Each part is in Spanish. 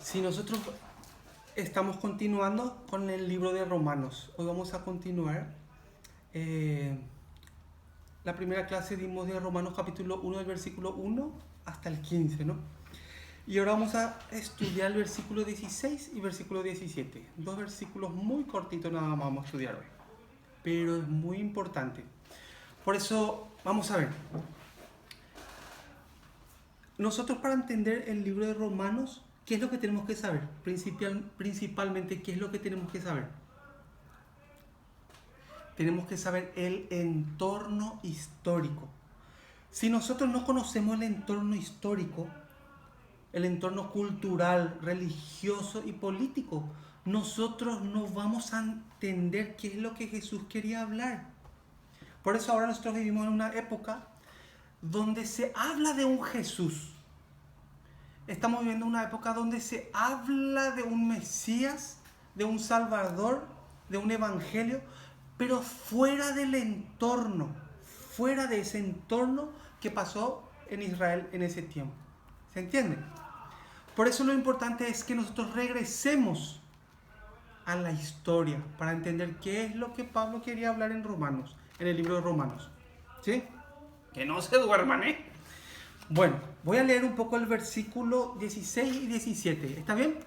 Si nosotros estamos continuando con el libro de Romanos, hoy vamos a continuar. La primera clase dimos de Romanos capítulo 1 del versículo 1 hasta el 15, ¿no? Y ahora vamos a estudiar el versículo 16 y versículo 17. Dos versículos muy cortitos nada más vamos a estudiar hoy, pero es muy importante. Por eso, vamos a ver. Nosotros, para entender el libro de Romanos, ¿qué es lo que tenemos que saber? Principalmente, ¿qué es lo que tenemos que saber? Tenemos que saber el entorno histórico. Si nosotros no conocemos el entorno histórico, el entorno cultural, religioso y político, nosotros no vamos a entender qué es lo que Jesús quería hablar. Por eso ahora nosotros vivimos en una época donde se habla de un Jesús. Estamos viviendo una época donde se habla de un Mesías, de un Salvador, de un Evangelio, pero fuera del entorno, fuera de ese entorno que pasó en Israel en ese tiempo. ¿Se entiende? Por eso lo importante es que nosotros regresemos a la historia para entender qué es lo que Pablo quería hablar en Romanos, en el libro de Romanos. ¿Sí? Que no se duerman, ¿eh? Bueno, voy a leer un poco el versículo 16 y 17. ¿Está bien?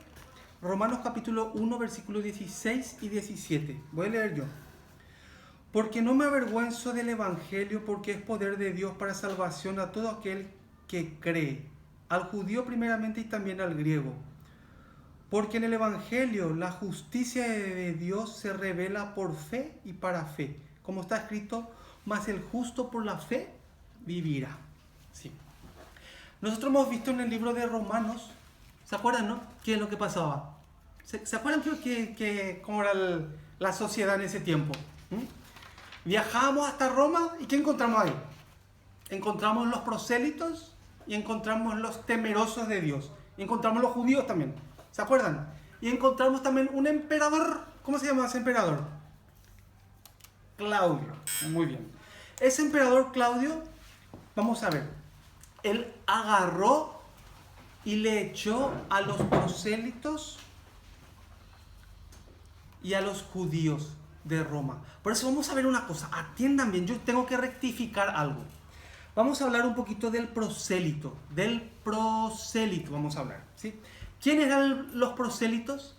Romanos capítulo 1, versículos 16 y 17. Voy a leer yo. Porque no me avergüenzo del Evangelio, porque es poder de Dios para salvación a todo aquel que cree, al judío primeramente y también al griego. Porque en el Evangelio la justicia de Dios se revela por fe y para fe. Como está escrito, mas el justo por la fe vivirá. Sí. Nosotros hemos visto en el libro de Romanos, ¿se acuerdan, no? ¿Qué es lo que pasaba? ¿Se acuerdan cómo era la sociedad en ese tiempo? Viajamos hasta Roma y ¿qué encontramos ahí? Encontramos los prosélitos y encontramos los temerosos de Dios. Y encontramos los judíos también. ¿Se acuerdan? Y encontramos también un emperador. ¿Cómo se llama ese emperador? Claudio. Muy bien. Ese emperador Claudio, vamos a ver. Él agarró y le echó a los prosélitos y a los judíos de Roma. Por eso vamos a ver una cosa, atiendan bien, yo tengo que rectificar algo. Vamos a hablar un poquito del prosélito, vamos a hablar, ¿sí? ¿Quiénes eran los prosélitos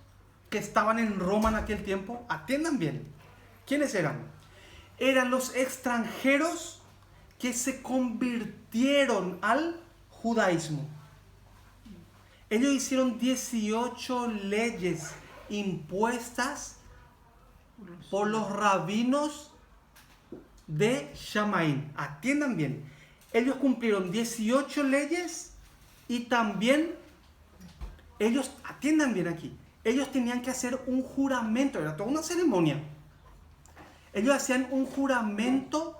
que estaban en Roma en aquel tiempo? Atiendan bien. ¿Quiénes eran? Eran los extranjeros que se convirtieron al judaísmo. Ellos hicieron 18 leyes impuestas por los rabinos de Shamaín. Atiendan bien. Ellos cumplieron 18 leyes y también ellos, atiendan bien aquí, ellos tenían que hacer un juramento, era toda una ceremonia. Ellos hacían un juramento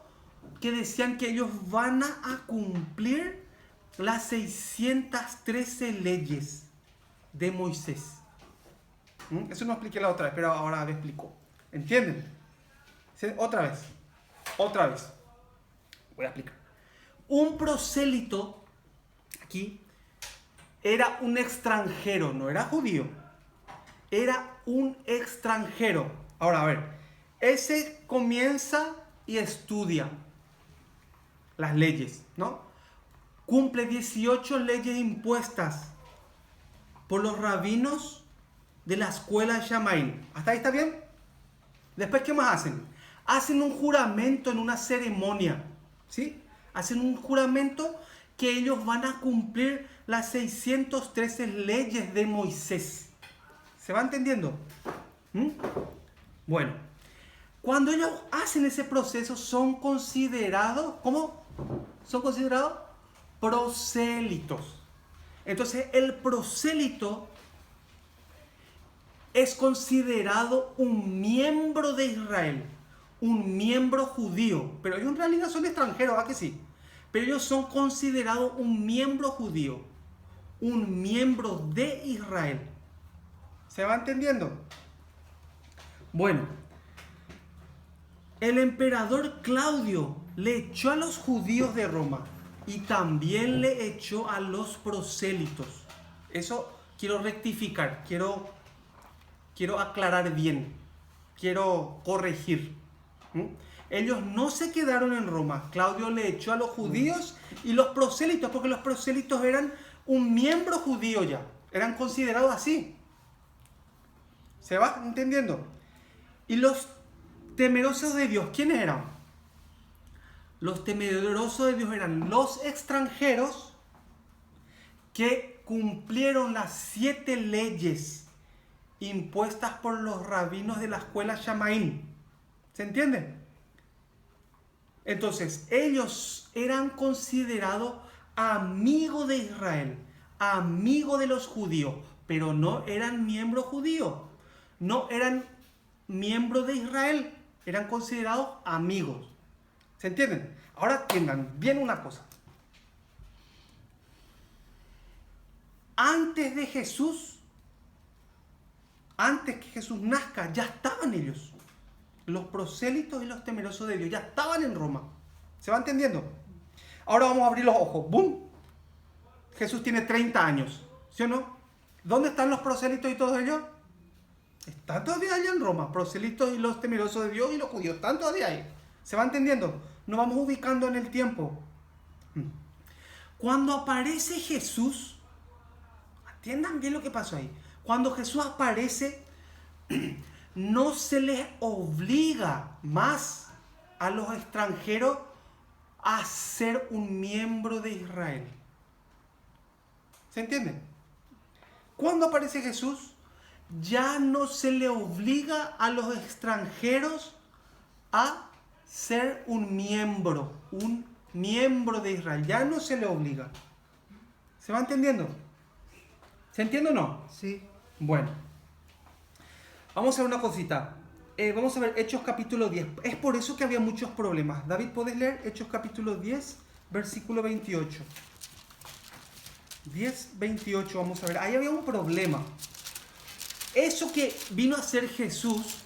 que decían que ellos van a cumplir las 613 leyes de Moisés. Eso no expliqué la otra vez, pero ahora lo explico. ¿Entienden? Otra vez. Voy a explicar. Un prosélito, aquí, era un extranjero, no era judío. Era un extranjero. Ahora, a ver. Ese comienza y estudia las leyes, ¿no? Cumple 18 leyes impuestas por los rabinos de la escuela de Shamaín. ¿Hasta ahí está bien? Después, ¿qué más hacen? Hacen un juramento en una ceremonia, ¿sí? Hacen un juramento que ellos van a cumplir las 613 leyes de Moisés. ¿Se va entendiendo? Bueno, cuando ellos hacen ese proceso son considerados, ¿cómo? Son considerados prosélitos. Entonces, el prosélito es considerado un miembro de Israel, un miembro judío, pero ellos en realidad son extranjeros, ¿a que sí? Pero ellos son considerados un miembro judío, un miembro de Israel. ¿Se va entendiendo? Bueno, el emperador Claudio le echó a los judíos de Roma y también le echó a los prosélitos. Eso quiero rectificar, quiero aclarar bien, quiero corregir. ¿Mm? Ellos no se quedaron en Roma. Claudio le echó a los judíos y los prosélitos, porque los prosélitos eran un miembro judío ya, eran considerados así. ¿Se va entendiendo? Y los temerosos de Dios, ¿quiénes eran? Los temerosos de Dios eran los extranjeros que cumplieron las 7 leyes impuestas por los rabinos de la escuela Shamaín. ¿Se entiende? Entonces, ellos eran considerados amigos de Israel, amigos de los judíos, pero no eran miembros judíos, no eran miembros de Israel, eran considerados amigos. ¿Se entienden? Ahora entiendan bien una cosa. Antes de Jesús, antes que Jesús nazca, ya estaban ellos. Los prosélitos y los temerosos de Dios ya estaban en Roma. ¿Se va entendiendo? Ahora vamos a abrir los ojos. ¡Bum! Jesús tiene 30 años. ¿Sí o no? ¿Dónde están los prosélitos y todos ellos? Están todavía allá en Roma. Prosélitos y los temerosos de Dios y los judíos están todavía ahí. ¿Se va entendiendo? Nos vamos ubicando en el tiempo. Cuando aparece Jesús, atiendan bien lo que pasó ahí. Cuando Jesús aparece, no se les obliga más a los extranjeros a ser un miembro de Israel. ¿Se entiende? Cuando aparece Jesús, ya no se le obliga a los extranjeros a ser un miembro de Israel. Ya no se le obliga. ¿Se va entendiendo? ¿Se entiende o no? Sí. Bueno. Vamos a ver una cosita. Vamos a ver Hechos capítulo 10. Es por eso que había muchos problemas. David, ¿puedes leer Hechos capítulo 10, versículo 28? 10, 28, vamos a ver. Ahí había un problema. Eso que vino a ser Jesús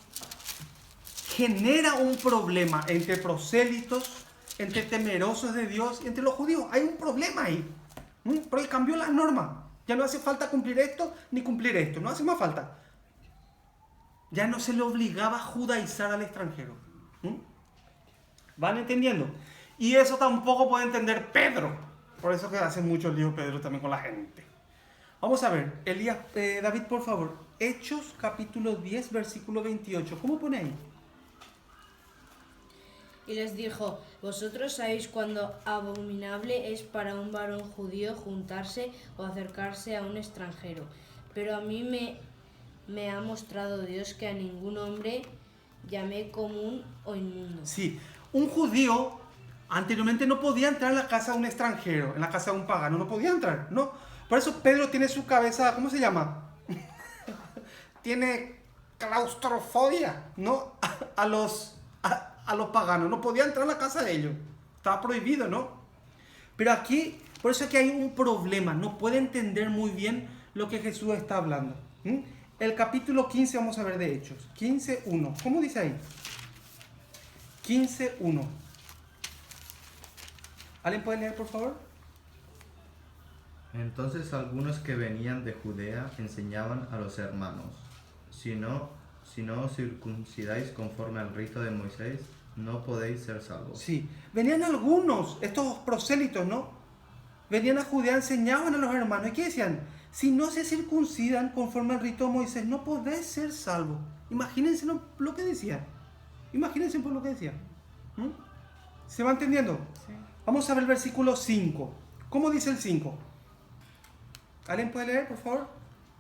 genera un problema entre prosélitos, entre temerosos de Dios y entre los judíos. Hay un problema ahí. Porque cambió las normas. Ya no hace falta cumplir esto ni cumplir esto. No hace más falta. Ya no se le obligaba a judaizar al extranjero. ¿Van entendiendo? Y eso tampoco puede entender Pedro. Por eso que hace muchos líos Pedro también con la gente. Vamos a ver, Elías, David, por favor. Hechos capítulo 10, versículo 28. ¿Cómo pone ahí? Y les dijo: vosotros sabéis cuándo abominable es para un varón judío juntarse o acercarse a un extranjero. Pero a mí me ha mostrado Dios que a ningún hombre llame común o inmundo. Sí, un judío anteriormente no podía entrar en la casa de un extranjero, en la casa de un pagano, no podía entrar, ¿no? Por eso Pedro tiene su cabeza, ¿cómo se llama? Tiene claustrofobia, ¿no? A los paganos, no podía entrar en la casa de ellos, estaba prohibido, ¿no? Pero aquí, por eso es que hay un problema, no puede entender muy bien lo que Jesús está hablando. El capítulo 15 vamos a ver de Hechos, 15:1, ¿cómo dice ahí? 15:1. ¿Alguien puede leer, por favor? Entonces algunos que venían de Judea enseñaban a los hermanos: si no os circuncidáis conforme al rito de Moisés, no podéis ser salvos. Sí, venían algunos, estos prosélitos, ¿no? Venían a Judea, enseñaban a los hermanos. ¿Y qué decían? Si no se circuncidan conforme al rito de Moisés, no podéis ser salvos. Imagínense lo que decían. Imagínense por lo que decían. ¿Se va entendiendo? Sí. Vamos a ver el versículo 5. ¿Cómo dice el 5? ¿Alguien puede leer, por favor?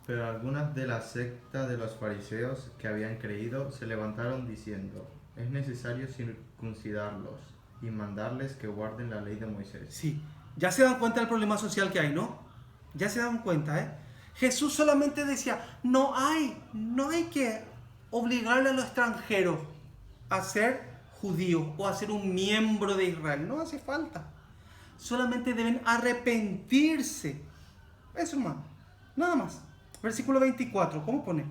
Pero algunas de la secta de los fariseos que habían creído se levantaron diciendo: es necesario circuncidarlos y mandarles que guarden la ley de Moisés. Sí, ya se dan cuenta del problema social que hay, ¿no? Ya se dan cuenta, ¿eh? Jesús solamente decía, no hay que obligarle a los extranjeros a ser judíos o a ser un miembro de Israel. No hace falta. Solamente deben arrepentirse. Eso más. Nada más. Versículo 24. ¿Cómo pone?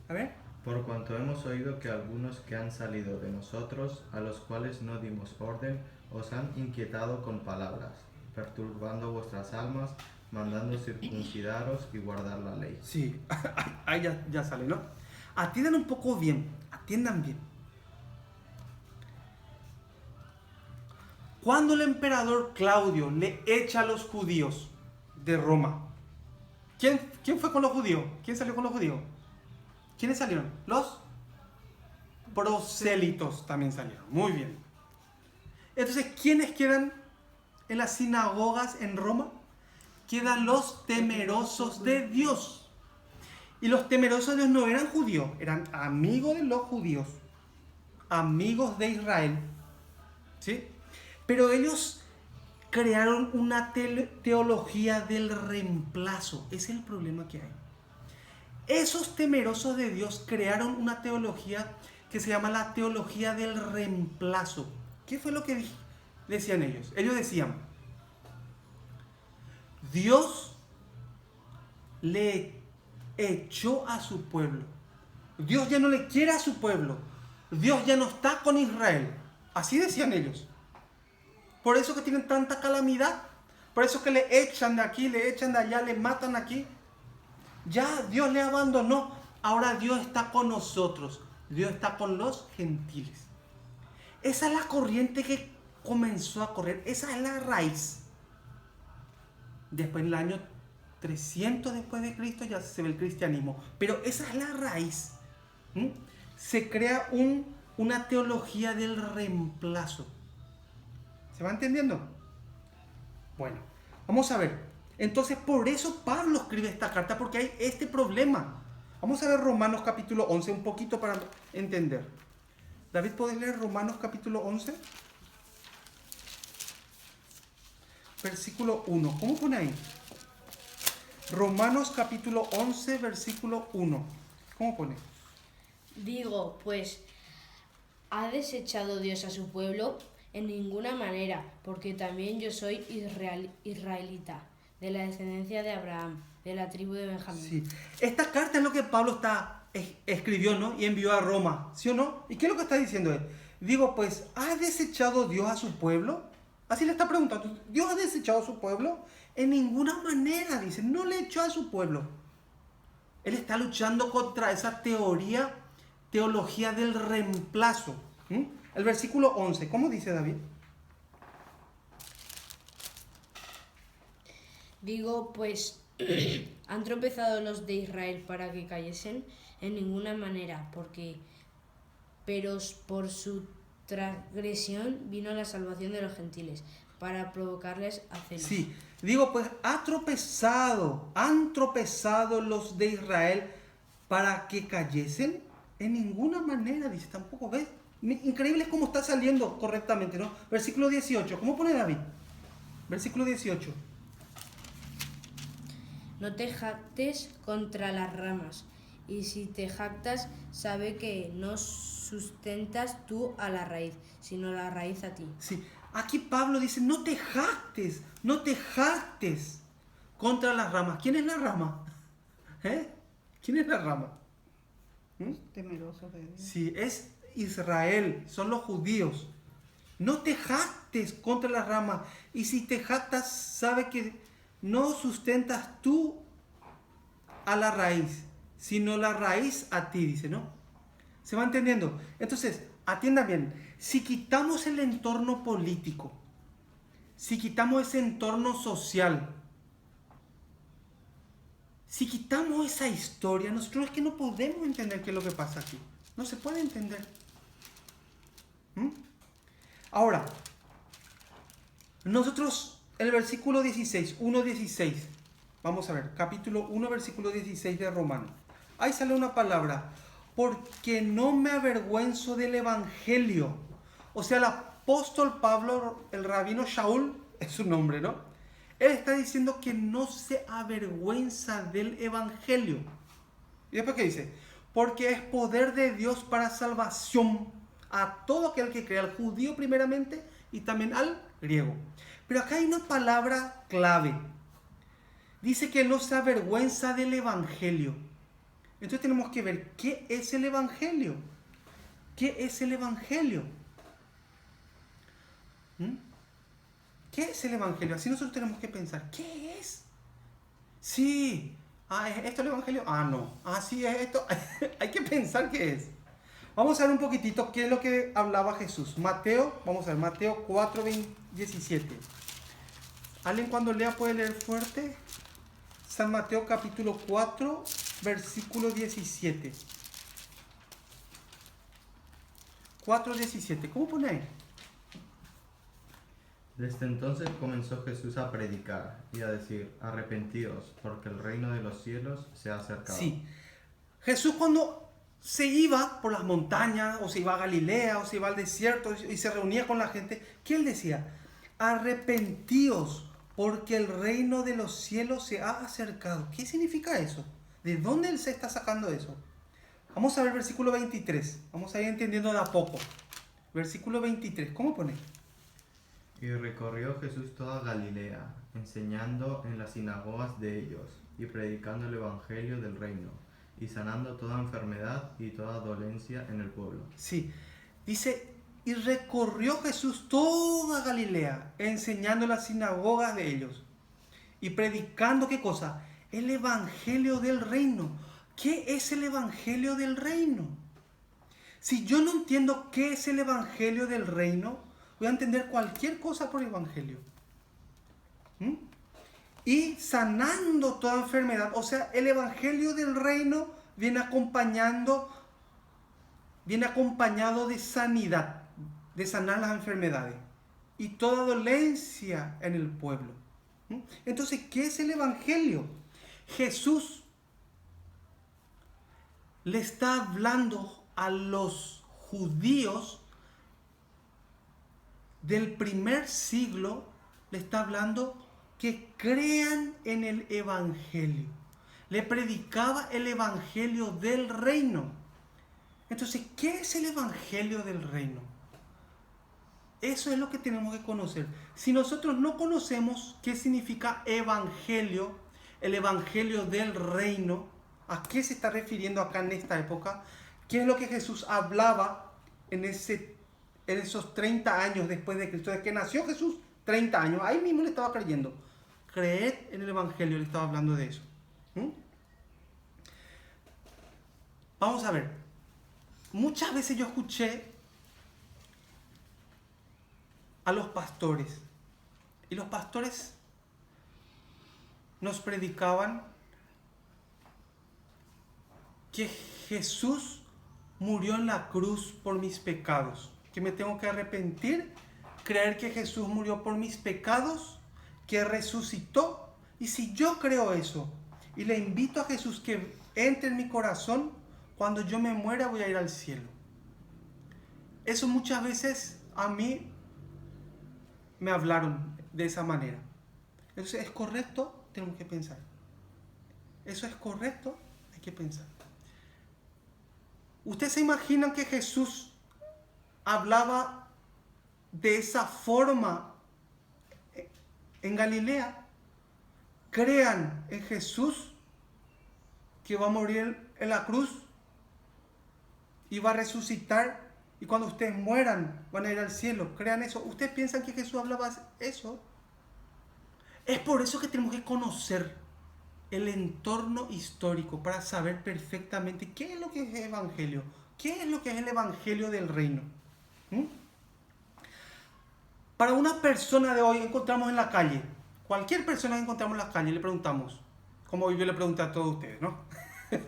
A ver. Por cuanto hemos oído que algunos que han salido de nosotros, a los cuales no dimos orden, os han inquietado con palabras, perturbando vuestras almas, mandando circuncidaros y guardar la ley. Sí, ahí ya sale, ¿no? Atiendan un poco bien, atiendan bien. Cuando el emperador Claudio le echa a los judíos de Roma, ¿quién fue con los judíos? ¿Quién salió con los judíos? ¿Quiénes salieron? Los prosélitos también salieron. Muy bien. Entonces, ¿quiénes quedan en las sinagogas en Roma? Quedan los temerosos de Dios. Y los temerosos de Dios no eran judíos, eran amigos de los judíos, amigos de Israel. ¿Sí? Pero ellos crearon una teología del reemplazo. Ese es el problema que hay. Esos temerosos de Dios crearon una teología que se llama la teología del reemplazo. ¿Qué fue lo que decían ellos? Ellos decían, Dios le echó a su pueblo. Dios ya no le quiere a su pueblo. Dios ya no está con Israel. Así decían ellos. Por eso que tienen tanta calamidad. Por eso que le echan de aquí, le echan de allá, le matan aquí. Ya Dios le abandonó. Ahora Dios está con nosotros. Dios está con los gentiles. Esa es la corriente que comenzó a correr. Esa es la raíz. Después, en el año 300 después de Cristo, ya se ve el cristianismo. Pero esa es la raíz. Se crea una teología del reemplazo. ¿Se va entendiendo? Bueno, vamos a ver. Entonces, por eso Pablo escribe esta carta, porque hay este problema. Vamos a ver Romanos capítulo 11 un poquito para entender. David, ¿puedes leer Romanos capítulo 11? Versículo 1. ¿Cómo pone ahí? Romanos capítulo 11, versículo 1. ¿Cómo pone? Digo, pues, ¿ha desechado Dios a su pueblo? En ninguna manera, porque también yo soy israelita, de la descendencia de Abraham, de la tribu de Benjamín. Sí. Esta carta es lo que Pablo escribió, ¿no? Y envió a Roma, ¿sí o no? ¿Y qué es lo que está diciendo él? Digo, pues, ¿ha desechado Dios a su pueblo? Así le está preguntando, ¿Dios ha desechado a su pueblo? En ninguna manera, dice, no le echó a su pueblo. Él está luchando contra esa teología del reemplazo. El versículo 11, ¿cómo dice David? Digo, pues, ¿han tropezado los de Israel para que cayesen? En ninguna manera, pero por su transgresión vino la salvación de los gentiles, para provocarles a celos. Sí, digo, pues, han tropezado los de Israel para que cayesen. En ninguna manera, dice, tampoco, ¿ves? Increíble cómo está saliendo correctamente, ¿no? Versículo 18, ¿cómo pone David? Versículo 18. No te jactes contra las ramas, y si te jactas, sabe que no sustentas tú a la raíz, sino la raíz a ti. Sí, aquí Pablo dice, no te jactes contra las ramas. ¿Quién es la rama? ¿Quién es la rama? Temeroso de Dios. Sí, es Israel, son los judíos. No te jactes contra las ramas. Y si te jactas, sabe que no sustentas tú a la raíz, sino la raíz a ti, dice, ¿no? ¿Se va entendiendo? Entonces, atienda bien. Si quitamos el entorno político, si quitamos ese entorno social, si quitamos esa historia, nosotros es que no podemos entender qué es lo que pasa aquí. No se puede entender. Ahora, nosotros, el versículo 16, 1:16, vamos a ver, capítulo 1, versículo 16 de Romanos. Ahí sale una palabra, porque no me avergüenzo del evangelio. O sea, el apóstol Pablo, el rabino Shaul, es su nombre, ¿no? Él está diciendo que no se avergüenza del evangelio. ¿Y después qué dice? Porque es poder de Dios para salvación a todo aquel que cree, al judío primeramente y también al griego. Pero acá hay una palabra clave. Dice que no se avergüenza del evangelio. Entonces tenemos que ver qué es el evangelio. ¿Qué es el evangelio? ¿Qué es el evangelio? Así nosotros tenemos que pensar, ¿qué es? Sí. Ah, ¿es esto el Evangelio? Ah, no. Ah, sí, es esto. Hay que pensar qué es. Vamos a ver un poquitito qué es lo que hablaba Jesús. Mateo, vamos a ver, Mateo 4, 17. ¿Alguien cuando lea puede leer fuerte? San Mateo capítulo 4, versículo 17. 4:17. ¿Cómo pone ahí? Desde entonces comenzó Jesús a predicar y a decir, arrepentíos, porque el reino de los cielos se ha acercado. Sí. Jesús cuando se iba por las montañas, o se iba a Galilea, o se iba al desierto, y se reunía con la gente, ¿qué él decía? Arrepentíos, porque el reino de los cielos se ha acercado. ¿Qué significa eso? ¿De dónde él se está sacando eso? Vamos a ver versículo 23. Vamos a ir entendiendo de a poco. Versículo 23. ¿Cómo pone? Y recorrió Jesús toda Galilea, enseñando en las sinagogas de ellos, y predicando el evangelio del reino, y sanando toda enfermedad y toda dolencia en el pueblo. Sí. Dice, y recorrió Jesús toda Galilea, enseñando en las sinagogas de ellos, y predicando, ¿qué cosa? El evangelio del reino. ¿Qué es el evangelio del reino? Si yo no entiendo qué es el evangelio del reino, voy a entender cualquier cosa por evangelio. Y sanando toda enfermedad. O sea, el evangelio del reino viene acompañado de sanidad, de sanar las enfermedades y toda dolencia en el pueblo. Entonces, ¿qué es el evangelio? Jesús le está hablando a los judíos del primer siglo, le está hablando que crean en el evangelio. Le predicaba el evangelio del reino. Entonces, ¿qué es el evangelio del reino? Eso es lo que tenemos que conocer. Si nosotros no conocemos qué significa evangelio, el evangelio del reino, ¿a qué se está refiriendo acá en esta época? ¿Qué es lo que Jesús hablaba en esos 30 años después de Cristo? Desde que nació Jesús, 30 años. Ahí mismo le estaba creyendo. Creed en el evangelio, le estaba hablando de eso. Vamos a ver. Muchas veces yo escuché a los pastores. Y los pastores nos predicaban que Jesús murió en la cruz por mis pecados, que me tengo que arrepentir, creer que Jesús murió por mis pecados, que resucitó, y si yo creo eso y le invito a Jesús que entre en mi corazón, cuando yo me muera voy a ir al cielo. Eso muchas veces a mí me hablaron de esa manera. ¿Eso es correcto? Tenemos que pensar. ¿Eso es correcto? Hay que pensar. ¿Ustedes se imaginan que Jesús hablaba de esa forma en Galilea? Crean en Jesús que va a morir en la cruz y va a resucitar, y cuando ustedes mueran van a ir al cielo. Crean eso. ¿Ustedes piensan que Jesús hablaba eso? Es por eso que tenemos que conocer el entorno histórico para saber perfectamente qué es lo que es el evangelio, qué es lo que es el evangelio del reino. Para una persona de hoy encontramos en la calle, cualquier persona que encontramos en la calle, le preguntamos, como yo le pregunté a todos ustedes, ¿no?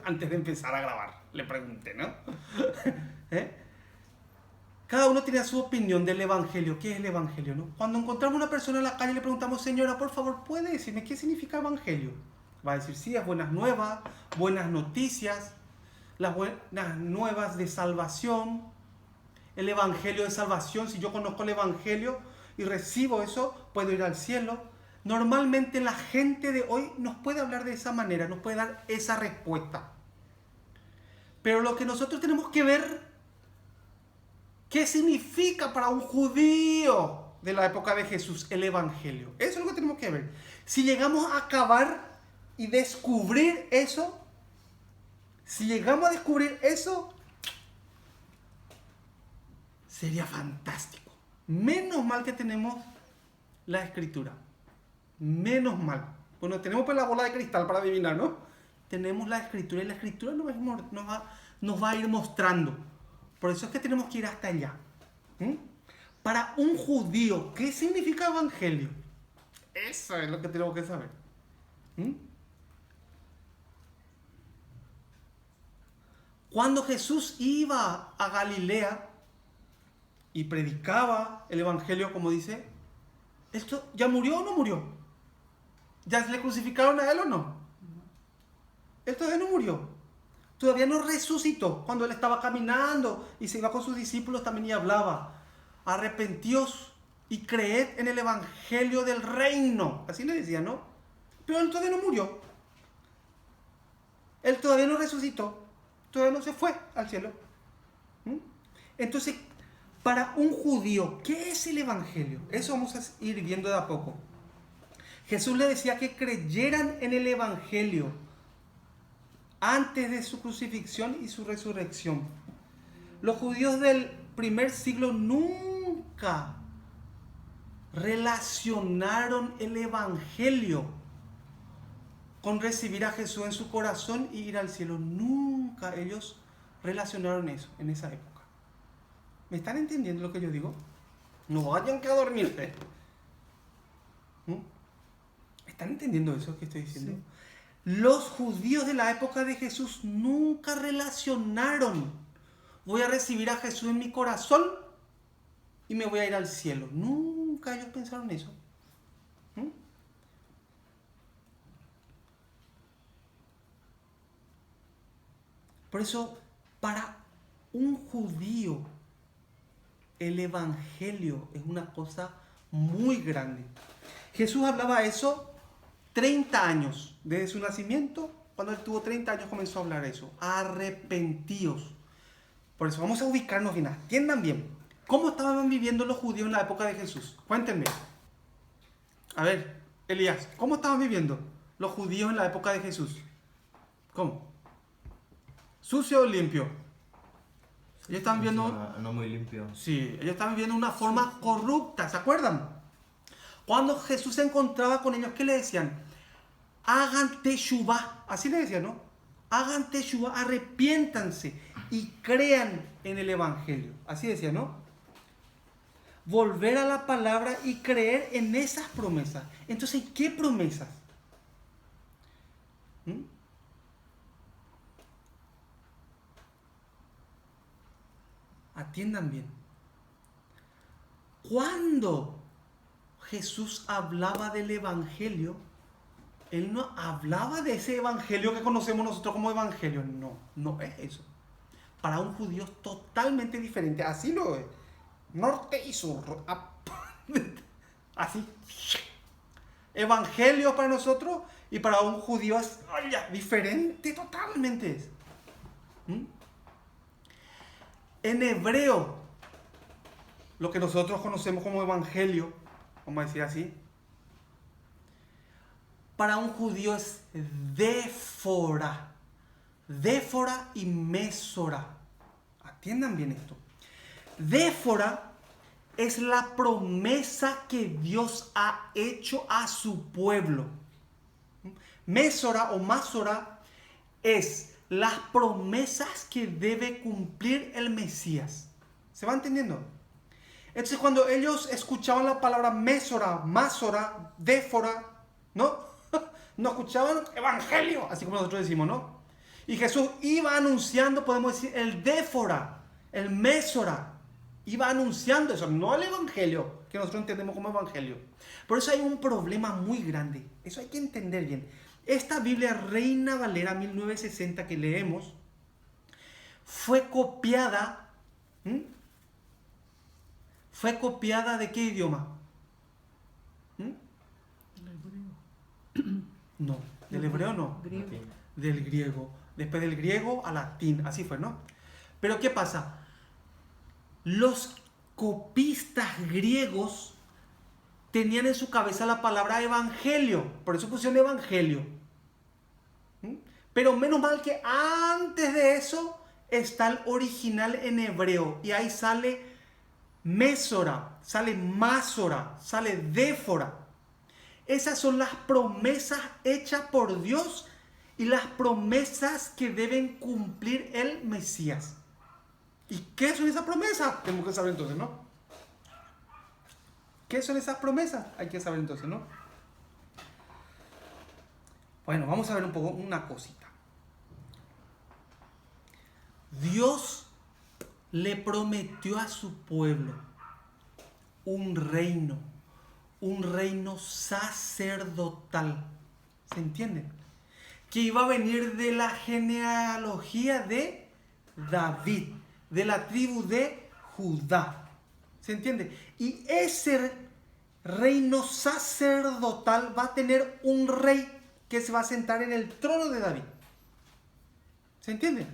Antes de empezar a grabar, le pregunté, ¿no? Cada uno tiene su opinión del evangelio. ¿Qué es el evangelio, no? Cuando encontramos a una persona en la calle, le preguntamos, señora, por favor, ¿puede decirme qué significa evangelio? Va a decir, sí, es buenas nuevas, buenas noticias, las buenas nuevas de salvación, el evangelio de salvación. Si yo conozco el evangelio y recibo eso, puedo ir al cielo. Normalmente la gente de hoy nos puede hablar de esa manera, nos puede dar esa respuesta. Pero lo que nosotros tenemos que ver, ¿qué significa para un judío de la época de Jesús el evangelio? Eso es lo que tenemos que ver. Si llegamos a acabar y descubrir eso, si llegamos a descubrir eso, sería fantástico. Menos mal que tenemos la escritura. Menos mal. Bueno, tenemos pues la bola de cristal para adivinar, ¿no? Tenemos la escritura y la escritura nos va a ir mostrando. Por eso es que tenemos que ir hasta allá. Para un judío, ¿qué significa evangelio? Eso es lo que tenemos que saber. Cuando Jesús iba a Galilea y predicaba el evangelio, como dice, ¿esto ya murió o no murió? ¿Ya se le crucificaron a él o no? Él todavía no murió. Todavía no resucitó. Cuando él estaba caminando y se iba con sus discípulos también y hablaba: arrepentíos y creed en el evangelio del reino. Así le decía, ¿no? Pero él todavía no murió. Él todavía no resucitó. Todavía no se fue al cielo. Entonces, para un judío, ¿qué es el evangelio? Eso vamos a ir viendo de a poco. Jesús le decía que creyeran en el evangelio antes de su crucifixión y su resurrección. Los judíos del primer siglo nunca relacionaron el evangelio con recibir a Jesús en su corazón y ir al cielo. Nunca ellos relacionaron eso en esa época. ¿Me están entendiendo lo que yo digo? No vayan que a dormirse. ¿Están entendiendo eso que estoy diciendo? Sí. Los judíos de la época de Jesús nunca relacionaron: voy a recibir a Jesús en mi corazón y me voy a ir al cielo. Nunca ellos pensaron eso. Por eso, para un judío, el evangelio es una cosa muy grande. Jesús hablaba eso 30 años desde su nacimiento. Cuando él tuvo 30 años comenzó a hablar eso: arrepentíos. Por eso vamos a ubicarnos bien, atiendan bien. ¿Cómo estaban viviendo los judíos en la época de Jesús? Cuéntenme. A ver, Elías, ¿cómo estaban viviendo los judíos en la época de Jesús? ¿Cómo? ¿Sucio o limpio? Ellos estaban viviendo... No muy limpio. Sí, ellos estaban viviendo una forma corrupta, ¿se acuerdan? Cuando Jesús se encontraba con ellos, ¿qué le decían? Hagan teshuvá, así le decían, ¿no? Hagan teshuvá, arrepiéntanse y crean en el evangelio. Así decía, ¿no? Volver a la palabra y creer en esas promesas. Entonces, ¿qué promesas? Atiendan bien. Cuando Jesús hablaba del evangelio, él no hablaba de ese evangelio que conocemos nosotros como evangelio. No es eso. Para un judío es totalmente diferente. Así lo es. Norte y sur. Así. Evangelio para nosotros y para un judío es diferente totalmente. En hebreo, lo que nosotros conocemos como evangelio, vamos a decir así, para un judío es défora. Défora y mesora. Atiendan bien esto. Défora es la promesa que Dios ha hecho a su pueblo. Mesora o masora es las promesas que debe cumplir el Mesías. ¿Se va entendiendo? Entonces, cuando ellos escuchaban la palabra mesora, masora, défora, ¿no? No escuchaban evangelio, así como nosotros decimos, ¿no? Y Jesús iba anunciando, podemos decir, el défora, el mesora. Iba anunciando eso, no el evangelio, que nosotros entendemos como evangelio. Por eso hay un problema muy grande. Eso hay que entender bien. Esta Biblia Reina Valera 1960 que leemos fue copiada. ¿Fue copiada de qué idioma? No, del hebreo no. Griego. Del griego. Después del griego al latín, así fue, ¿no? Pero ¿qué pasa? Los copistas griegos tenían en su cabeza la palabra evangelio, por eso pusieron evangelio. Pero menos mal que antes de eso está el original en hebreo, y ahí sale mesora, sale masora, sale défora. Esas son las promesas hechas por Dios y las promesas que deben cumplir el Mesías. ¿Y qué son esas promesas? Tenemos que saber entonces, ¿no? ¿Qué son esas promesas? Hay que saber entonces, ¿no? Bueno, vamos a ver un poco una cosita. Dios le prometió a su pueblo un reino sacerdotal. ¿Se entiende? Que iba a venir de la genealogía de David, de la tribu de Judá. ¿Se entiende? Y ese reino sacerdotal va a tener un rey que se va a sentar en el trono de David. ¿Se entiende?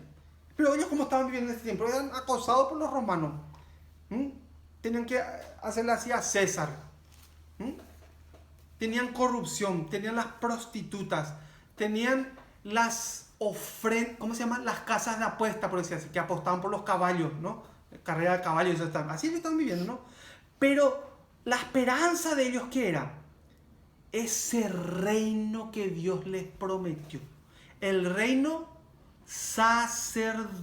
Pero ellos, como estaban viviendo en este tiempo, eran acosados por los romanos. Tenían que hacerle así a César. Tenían corrupción, tenían las prostitutas, tenían las ofrendas, ¿cómo se llama? Las casas de apuesta, por decir así, que apostaban por los caballos, ¿no? Carrera de caballos, así lo estaban viviendo, ¿no? Pero la esperanza de ellos, ¿qué era? Ese reino que Dios les prometió. El reino sacerdotal.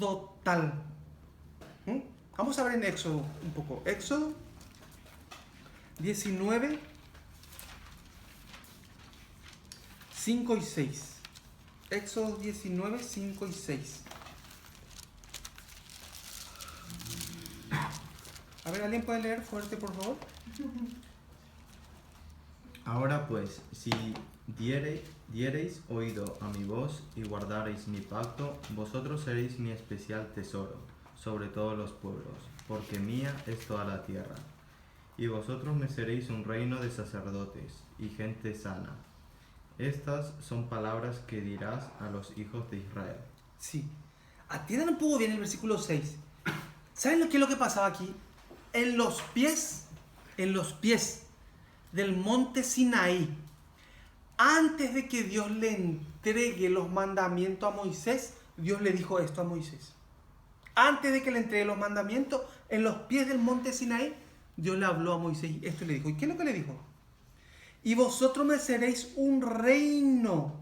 Vamos a ver en Éxodo un poco. Éxodo 19, 5 y 6. Éxodo 19, 5 y 6. A ver, ¿alguien puede leer fuerte, por favor? Ahora pues, si diereis oído a mi voz y guardareis mi pacto, vosotros seréis mi especial tesoro sobre todos los pueblos, porque mía es toda la tierra. Y vosotros me seréis un reino de sacerdotes y gente sana. Estas son palabras que dirás a los hijos de Israel. Sí. Atiendan un poco bien el versículo 6. ¿Saben qué es lo que pasaba aquí? En los pies del monte Sinaí, antes de que Dios le entregue los mandamientos a Moisés, Dios le dijo esto a Moisés. Antes de que le entregue los mandamientos, en los pies del monte Sinaí, Dios le habló a Moisés y esto le dijo. ¿Y qué es lo que le dijo? Y vosotros me seréis un reino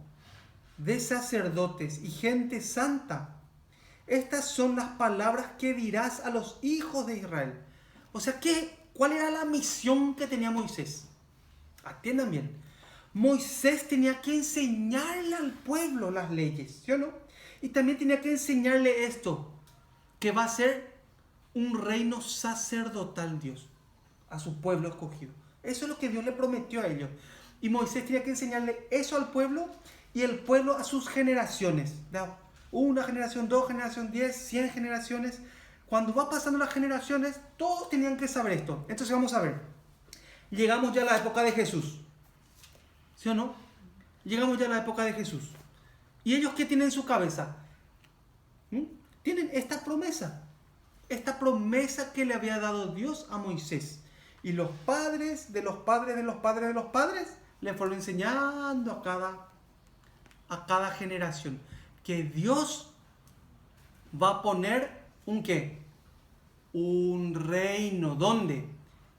de sacerdotes y gente santa. Estas son las palabras que dirás a los hijos de Israel. O sea, ¿cuál era la misión que tenía Moisés? Atiendan bien. Moisés tenía que enseñarle al pueblo las leyes, ¿sí o no? Y también tenía que enseñarle esto, que va a ser un reino sacerdotal Dios, a su pueblo escogido. Eso es lo que Dios le prometió a ellos. Y Moisés tenía que enseñarle eso al pueblo y el pueblo a sus generaciones. Una generación, 2 generaciones, 10, 100 generaciones. Cuando va pasando las generaciones, todos tenían que saber esto. Entonces vamos a ver. Llegamos ya a la época de Jesús. ¿Sí o no? Llegamos ya a la época de Jesús. ¿Y ellos qué tienen en su cabeza? Tienen esta promesa. Esta promesa que le había dado Dios a Moisés. Y los padres de los padres de los padres de los padres le fueron enseñando a cada generación que Dios va a poner un ¿qué? Un reino. ¿Dónde?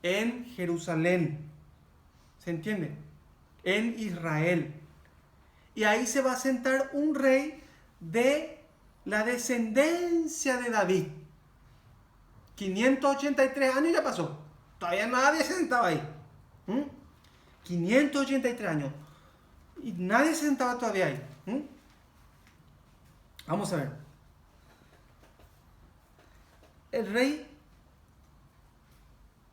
En Jerusalén. ¿Se entiende? En Israel. Y ahí se va a sentar un rey de la descendencia de David. 583 años ya pasó. Todavía nadie se sentaba ahí. 583 años. Y nadie se sentaba todavía ahí. Vamos a ver. El rey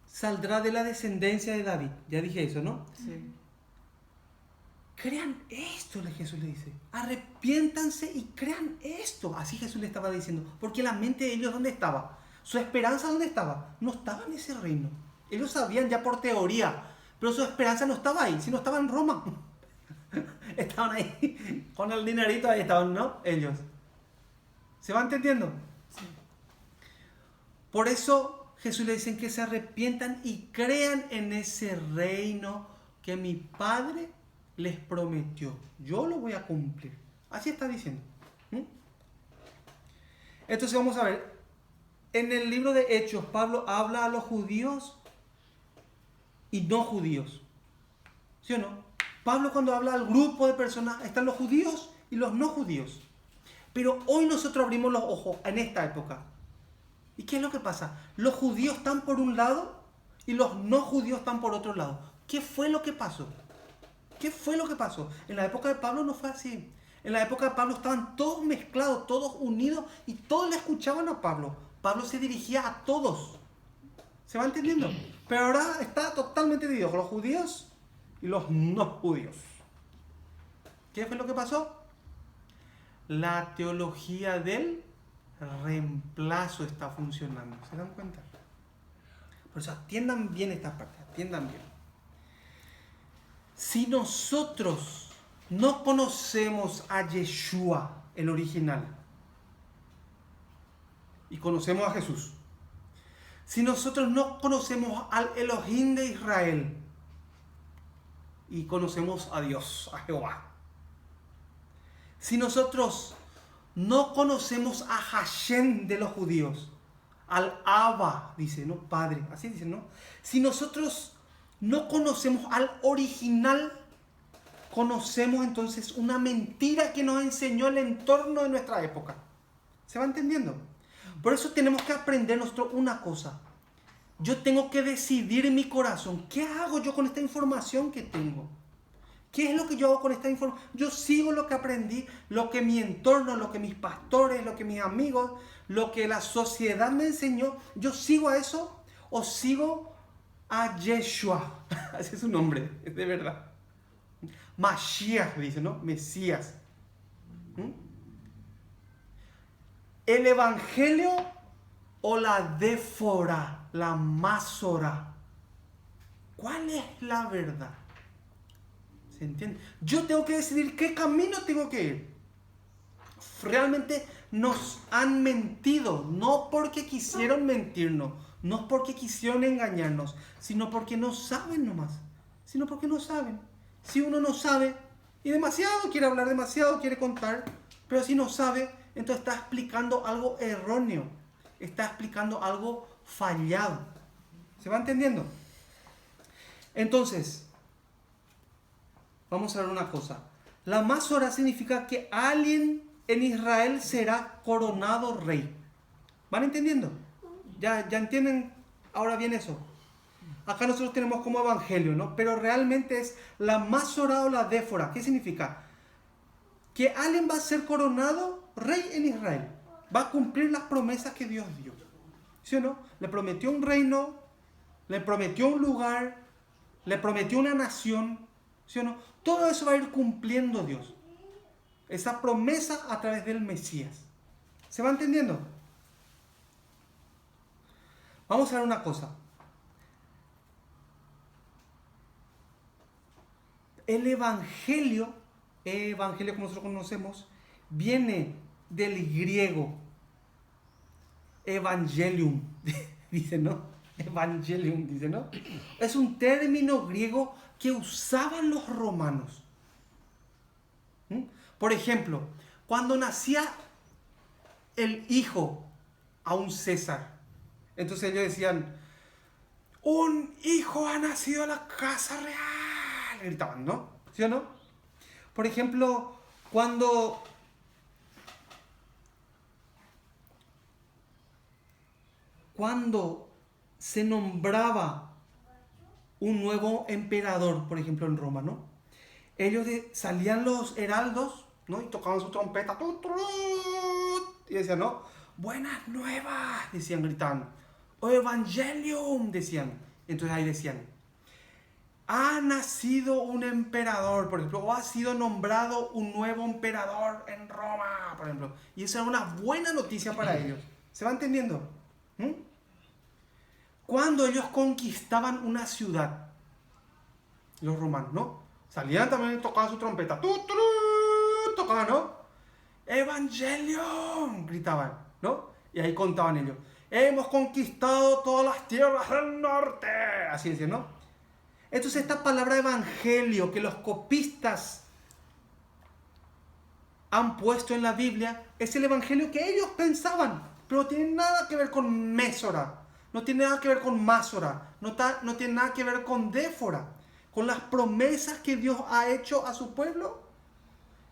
saldrá de la descendencia de David. Ya dije eso, ¿no? Sí. Crean esto, Jesús le dice. Arrepiéntanse y crean esto. Así Jesús le estaba diciendo. Porque la mente de ellos, ¿dónde estaba? Su esperanza, ¿dónde estaba? No estaba en ese reino. Ellos sabían ya por teoría. Pero su esperanza no estaba ahí. Sino estaba en Roma. Estaban ahí. Con el dinerito ahí estaban, ¿no? Ellos. ¿Se va entendiendo? Sí. Por eso Jesús le dice que se arrepientan y crean en ese reino que mi Padre les prometió. Yo lo voy a cumplir. Así está diciendo. Entonces vamos a ver. En el libro de Hechos, Pablo habla a los judíos y no judíos. ¿Sí o no? Pablo cuando habla al grupo de personas, están los judíos y los no judíos. Pero hoy nosotros abrimos los ojos en esta época. ¿Y qué es lo que pasa? Los judíos están por un lado y los no judíos están por otro lado. ¿Qué fue lo que pasó? ¿Qué fue lo que pasó? En la época de Pablo no fue así. En la época de Pablo estaban todos mezclados, todos unidos y todos le escuchaban a Pablo. Pablo se dirigía a todos. ¿Se va entendiendo? Pero ahora está totalmente dividido con los judíos y los no judíos. ¿Qué fue lo que pasó? La teología del reemplazo está funcionando. ¿Se dan cuenta? Por eso atiendan bien esta parte, atiendan bien. Si nosotros no conocemos a Yeshua, el original, y conocemos a Jesús, si nosotros no conocemos al Elohim de Israel y conocemos a Dios, a Jehová, si nosotros no conocemos a Hashem de los judíos, al Abba, dice, ¿no? Padre, así dicen, ¿no? Si nosotros no conocemos al original, conocemos entonces una mentira que nos enseñó el entorno de nuestra época. ¿Se va entendiendo? Por eso tenemos que aprender una cosa. Yo tengo que decidir en mi corazón, ¿qué hago yo con esta información que tengo? ¿Qué es lo que yo hago con esta información? Yo sigo lo que aprendí, lo que mi entorno, lo que mis pastores, lo que mis amigos, lo que la sociedad me enseñó. ¿Yo sigo a eso o sigo a Yeshua? Ese es su nombre, es de verdad. Mashiach, dice, ¿no? Mesías. ¿El evangelio o la défora, la másora? ¿Cuál es la verdad? ¿Se entiende? Yo tengo que decidir qué camino tengo que ir. Realmente nos han mentido, no porque quisieron mentirnos, no porque quisieron engañarnos, sino porque no saben nomás. Sino porque no saben. Si uno no sabe, y demasiado quiere hablar, demasiado quiere contar, pero si no sabe, entonces está explicando algo erróneo, está explicando algo fallado. ¿Se va entendiendo? Entonces, vamos a ver una cosa. La Masora significa que alguien en Israel será coronado rey. ¿Van entendiendo? ¿Ya entienden ahora bien eso? Acá nosotros tenemos como evangelio, ¿no? Pero realmente es la Masora o la défora. ¿Qué significa? Que alguien va a ser coronado rey en Israel. Va a cumplir las promesas que Dios dio. ¿Sí o no? Le prometió un reino, le prometió un lugar, le prometió una nación. ¿Sí o no? Todo eso va a ir cumpliendo Dios. Esa promesa a través del Mesías. ¿Se va entendiendo? Vamos a ver una cosa. El evangelio como nosotros conocemos, viene del griego evangelium, dice, ¿no? Evangelium, dice, ¿no? Es un término griego que usaban los romanos. Por ejemplo, cuando nacía el hijo a un César, entonces ellos decían, un hijo ha nacido a la casa real, gritaban, ¿no? ¿Sí o no? Por ejemplo, cuando se nombraba un nuevo emperador, por ejemplo en Roma, ¿no? Ellos salían los heraldos, ¿no? Y tocaban su trompeta, y decían, ¿no? Buenas nuevas, decían, gritaban. O Evangelium, decían. Entonces ahí decían, ha nacido un emperador, por ejemplo, o ha sido nombrado un nuevo emperador en Roma, por ejemplo. Y esa era una buena noticia para ellos. ¿Se va entendiendo? Cuando ellos conquistaban una ciudad, los romanos, ¿no? Salían también y tocaban su trompeta. Tocaban, ¿no? Evangelium, gritaban, ¿no? Y ahí contaban ellos. Hemos conquistado todas las tierras del norte. Así decían, ¿no? Entonces esta palabra evangelio que los copistas han puesto en la Biblia es el evangelio que ellos pensaban, pero no tiene nada que ver con Mésora, no tiene nada que ver con Másora, no tiene nada que ver con Défora. con las promesas que Dios ha hecho a su pueblo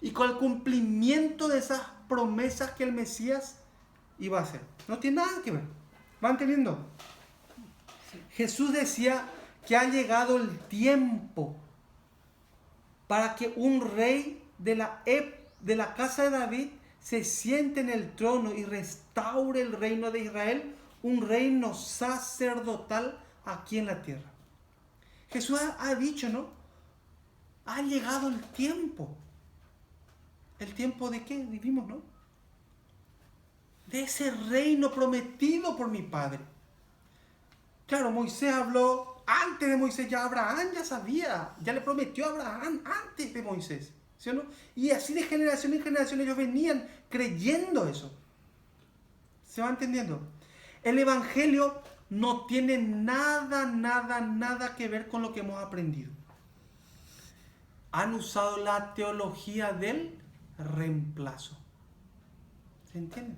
y con el cumplimiento de esas promesas que el Mesías iba a hacer. No tiene nada que ver. ¿Van entendiendo? Jesús decía que ha llegado el tiempo para que un rey de la casa de David se siente en el trono y restaure el reino de Israel, un reino sacerdotal aquí en la tierra. Jesús ha dicho, ¿no? Ha llegado el tiempo. ¿El tiempo de qué? Vivimos, ¿no? De ese reino prometido por mi Padre. Claro, Moisés habló, antes de Moisés ya Abraham ya sabía, ya le prometió a Abraham antes de Moisés, ¿sí o no? Y así de generación en generación ellos venían creyendo eso. ¿Se va entendiendo? El Evangelio no tiene nada que ver con lo que hemos aprendido. Han usado la teología del reemplazo. ¿Se entiende?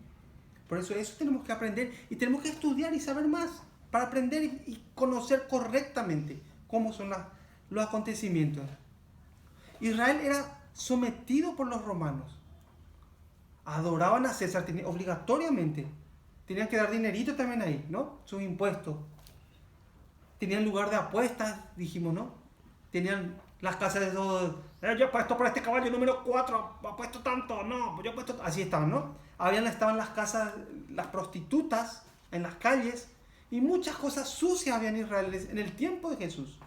Por eso tenemos que aprender y tenemos que estudiar y saber más para aprender y conocer correctamente cómo son los acontecimientos. Israel era sometido por los romanos. Adoraban a César obligatoriamente. Tenían que dar dinerito también ahí, ¿no? Sus impuestos. Tenían lugar de apuestas, dijimos, ¿no? Tenían las casas de todo. Yo he puesto por este caballo número 4, he puesto tanto, no, yo he puesto. Así estaban, ¿no? Estaban las casas, las prostitutas en las calles y muchas cosas sucias había en Israel en el tiempo de Jesús.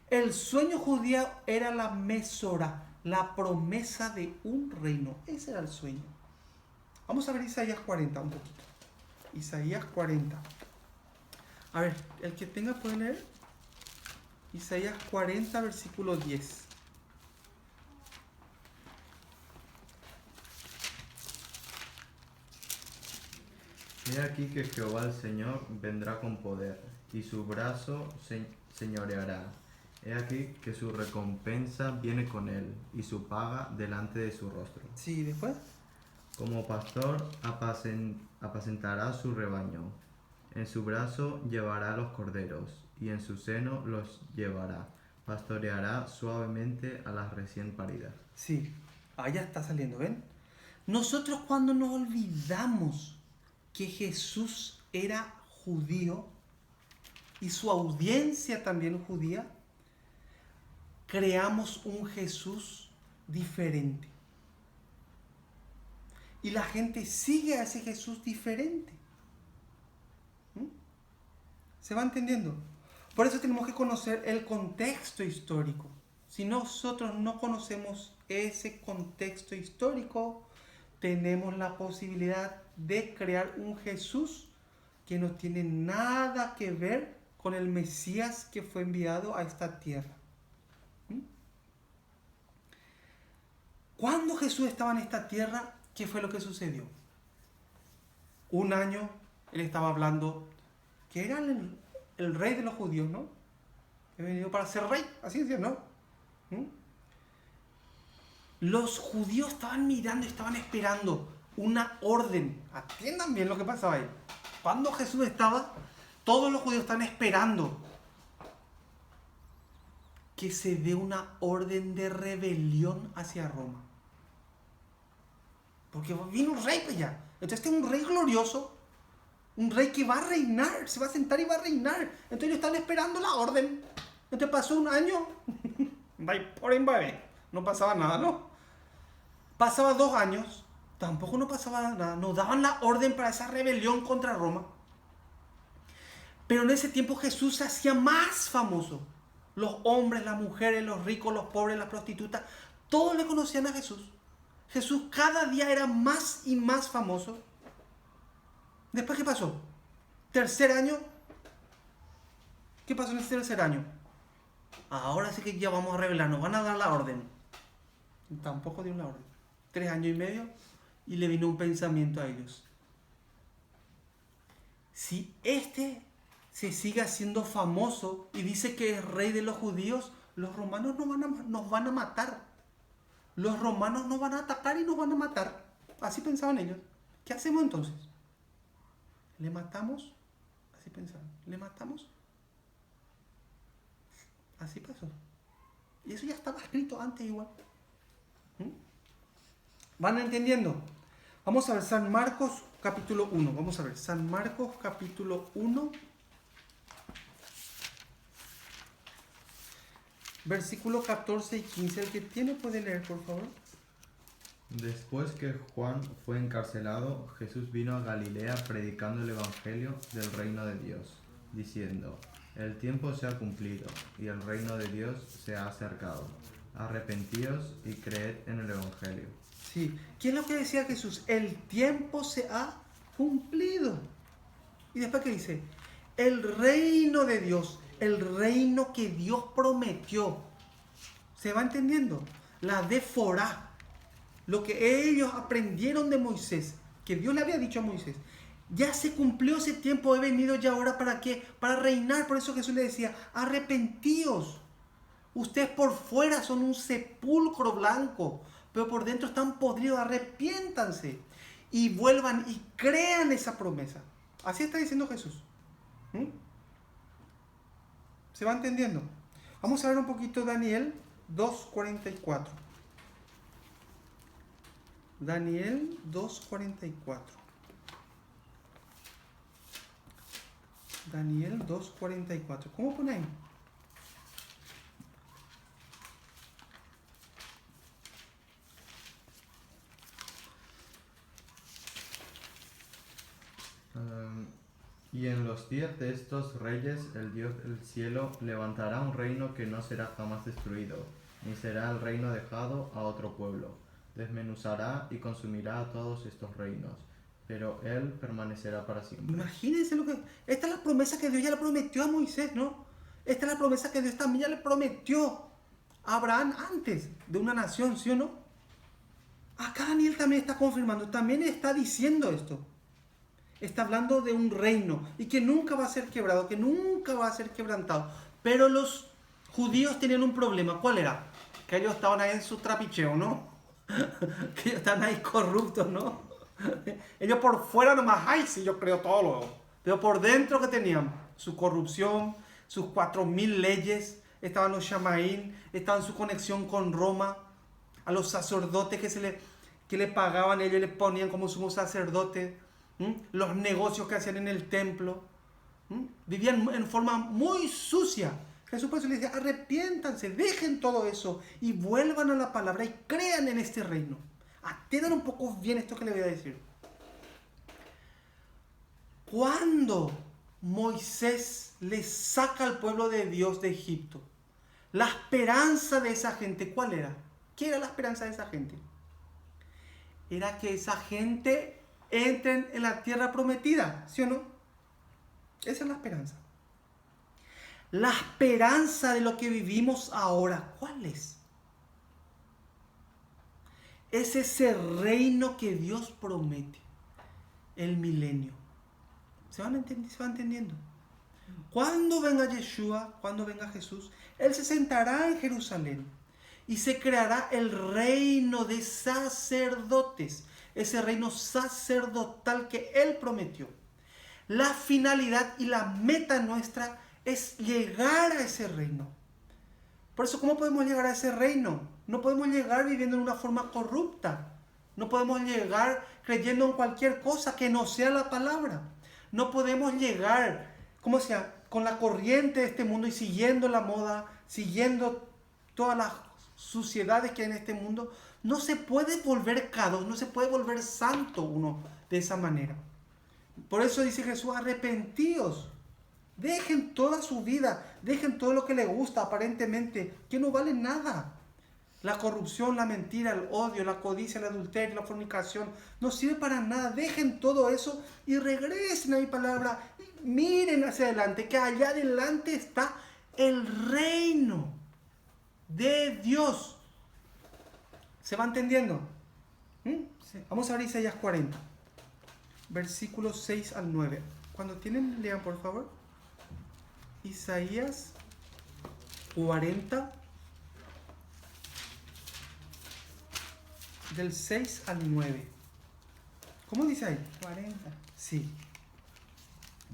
El sueño judío era la mesora, la promesa de un reino. Ese era el sueño. Vamos a ver Isaías 40 un poquito. Isaías 40. A ver, el que tenga puede leer. Isaías 40, versículo 10. He aquí que Jehová el Señor vendrá con poder, y su brazo señoreará. He aquí que su recompensa viene con él, y su paga delante de su rostro. Sí, después. Como pastor apacentará su rebaño. En su brazo llevará los corderos, y en su seno los llevará. Pastoreará suavemente a las recién paridas. Sí, allá está saliendo, ¿ven? Nosotros cuando nos olvidamos que Jesús era judío y su audiencia también judía, creamos un Jesús diferente. Y la gente sigue a ese Jesús diferente. ¿Se va entendiendo? Por eso tenemos que conocer el contexto histórico. Si nosotros no conocemos ese contexto histórico, tenemos la posibilidad de crear un Jesús que no tiene nada que ver con el Mesías que fue enviado a esta tierra. Cuando Jesús estaba en esta tierra, ¿qué fue lo que sucedió? Un año él estaba hablando que era el rey de los judíos, ¿no? He venido para ser rey, así decía, ¿no? Los judíos estaban mirando, estaban esperando una orden. Atiendan bien lo que pasaba ahí. Cuando Jesús estaba, todos los judíos estaban esperando que se dé una orden de rebelión hacia Roma. Porque vino un rey para allá. Entonces este es un rey glorioso, un rey que va a reinar, se va a sentar y va a reinar. Entonces ellos están esperando la orden. Entonces pasó un año, no pasaba nada, ¿no? Pasaba 2 años, tampoco no pasaba nada, no daban la orden para esa rebelión contra Roma. Pero en ese tiempo Jesús se hacía más famoso. Los hombres, las mujeres, los ricos, los pobres, las prostitutas, todos le conocían a Jesús. Jesús cada día era más y más famoso. Después, ¿qué pasó? Tercer año. ¿Qué pasó en ese tercer año? Ahora sí que ya vamos a revelarnos, van a dar la orden. Tampoco dio la orden. 3 años y medio y le vino un pensamiento a ellos. Si este se sigue haciendo famoso y dice que es rey de los judíos, los romanos nos van a matar. Los romanos nos van a atacar y nos van a matar. Así pensaban ellos. ¿Qué hacemos entonces? ¿Le matamos? Así pensaban. ¿Le matamos? Así pasó. Y eso ya estaba escrito antes igual. ¿Mm? ¿Van entendiendo? Vamos a ver San Marcos capítulo 1. Vamos a ver San Marcos capítulo 1. Versículo 14 y 15. El que tiene puede leer, por favor. Después que Juan fue encarcelado, Jesús vino a Galilea predicando el Evangelio del reino de Dios, diciendo: el tiempo se ha cumplido y el reino de Dios se ha acercado. Arrepentíos y creed en el Evangelio. Sí. ¿Qué es lo que decía Jesús? El tiempo se ha cumplido. Y después que dice, el reino de Dios, el reino que Dios prometió. ¿Se va entendiendo? La Deforá. Lo que ellos aprendieron de Moisés, que Dios le había dicho a Moisés, ya se cumplió ese tiempo, he venido ya ahora ¿para qué? Para reinar. Por eso Jesús le decía, arrepentíos. Ustedes por fuera son un sepulcro blanco, pero por dentro están podridos, arrepiéntanse y vuelvan y crean esa promesa. Así está diciendo Jesús. ¿Mm? ¿Se va entendiendo? Vamos a ver un poquito Daniel 2:44. Daniel 2:44. Daniel 2:44. ¿Cómo pone ahí? Y en los días de estos reyes, el Dios del cielo levantará un reino que no será jamás destruido, ni será el reino dejado a otro pueblo. Desmenuzará y consumirá a todos estos reinos, pero él permanecerá para siempre. Imagínense lo que... Esta es la promesa que Dios ya le prometió a Moisés, ¿no? Esta es la promesa que Dios también ya le prometió a Abraham antes de una nación, ¿sí o no? Acá Daniel también está confirmando, también está diciendo esto. Está hablando de un reino y que nunca va a ser quebrado, que nunca va a ser quebrantado. Pero los judíos tenían un problema. ¿Cuál era? Que ellos estaban ahí en su trapicheo, ¿no? Que ellos estaban ahí corruptos, ¿no? Ellos por fuera nomás, ay, sí, yo creo todo lo. Pero por dentro, ¿qué tenían? Su corrupción, sus 4000 leyes, estaban los Shamaín, estaban su conexión con Roma, a los sacerdotes que le pagaban, ellos les ponían como sumo sacerdote. Los negocios que hacían en el templo, vivían en forma muy sucia. Jesús por eso les dice, arrepiéntanse, dejen todo eso y vuelvan a la palabra y crean en este reino. Atiendan un poco bien esto que les voy a decir. Cuando Moisés le saca al pueblo de Dios de Egipto, la esperanza de esa gente, ¿cuál era? ¿Qué era la esperanza de esa gente? Era que esa gente entren en la tierra prometida, ¿sí o no? Esa es la esperanza. La esperanza de lo que vivimos ahora, ¿cuál es? Es ese reino que Dios promete, el milenio. ¿Se van entendiendo? Cuando venga Yeshua, cuando venga Jesús, Él se sentará en Jerusalén y se creará el reino de sacerdotes. Ese reino sacerdotal que Él prometió. La finalidad y la meta nuestra es llegar a ese reino. Por eso, ¿cómo podemos llegar a ese reino? No podemos llegar viviendo en una forma corrupta. No podemos llegar creyendo en cualquier cosa que no sea la palabra. No podemos llegar, como sea, con la corriente de este mundo y siguiendo la moda, siguiendo todas las suciedades que hay en este mundo. No se puede volver K2, no se puede volver santo uno de esa manera. Por eso dice Jesús, arrepentíos. Dejen toda su vida, dejen todo lo que les gusta aparentemente, que no vale nada. La corrupción, la mentira, el odio, la codicia, el adulterio, la fornicación, no sirve para nada. Dejen todo eso y regresen a mi palabra. Miren hacia adelante, que allá adelante está el reino de Dios. ¿Se va entendiendo? Sí. Vamos a ver Isaías 40, versículos 6 al 9. Cuando tienen, lean por favor. Isaías 40, del 6 al 9. ¿Cómo dice ahí? 40. Sí.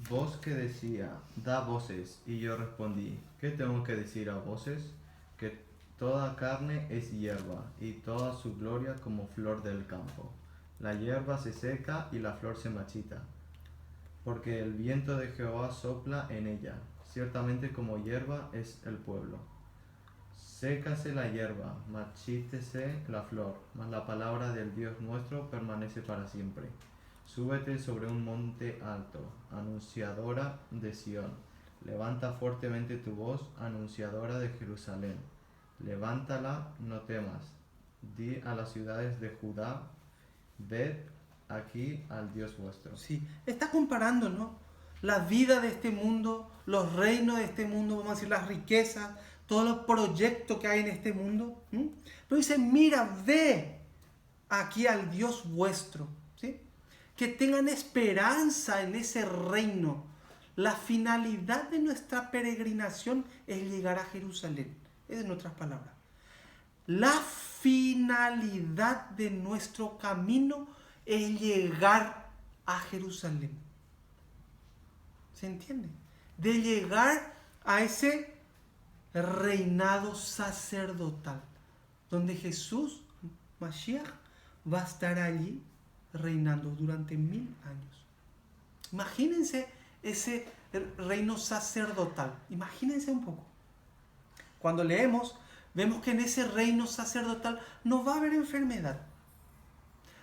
Voz que decía, da voces, y yo respondí, ¿qué tengo que decir a voces? Que toda carne es hierba, y toda su gloria como flor del campo. La hierba se seca y la flor se marchita, porque el viento de Jehová sopla en ella. Ciertamente como hierba es el pueblo. Sécase la hierba, marchítese la flor, mas la palabra del Dios nuestro permanece para siempre. Súbete sobre un monte alto, anunciadora de Sión. Levanta fuertemente tu voz, anunciadora de Jerusalén. Levántala, no temas. Di a las ciudades de Judá, ved aquí al Dios vuestro. Sí, está comparando, ¿no? La vida de este mundo, los reinos de este mundo, vamos a decir, las riquezas, todos los proyectos que hay en este mundo. Pero dice, mira, ve aquí al Dios vuestro, ¿sí? Que tengan esperanza en ese reino. La finalidad de nuestra peregrinación es llegar a Jerusalén. Es en otras palabras. La finalidad de nuestro camino es llegar a Jerusalén. ¿Se entiende? De llegar a ese reinado sacerdotal, donde Jesús, Mashiach, va a estar allí reinando durante 1000 años. Imagínense ese reino sacerdotal. Imagínense un poco. Cuando leemos, vemos que en ese reino sacerdotal no va a haber enfermedad,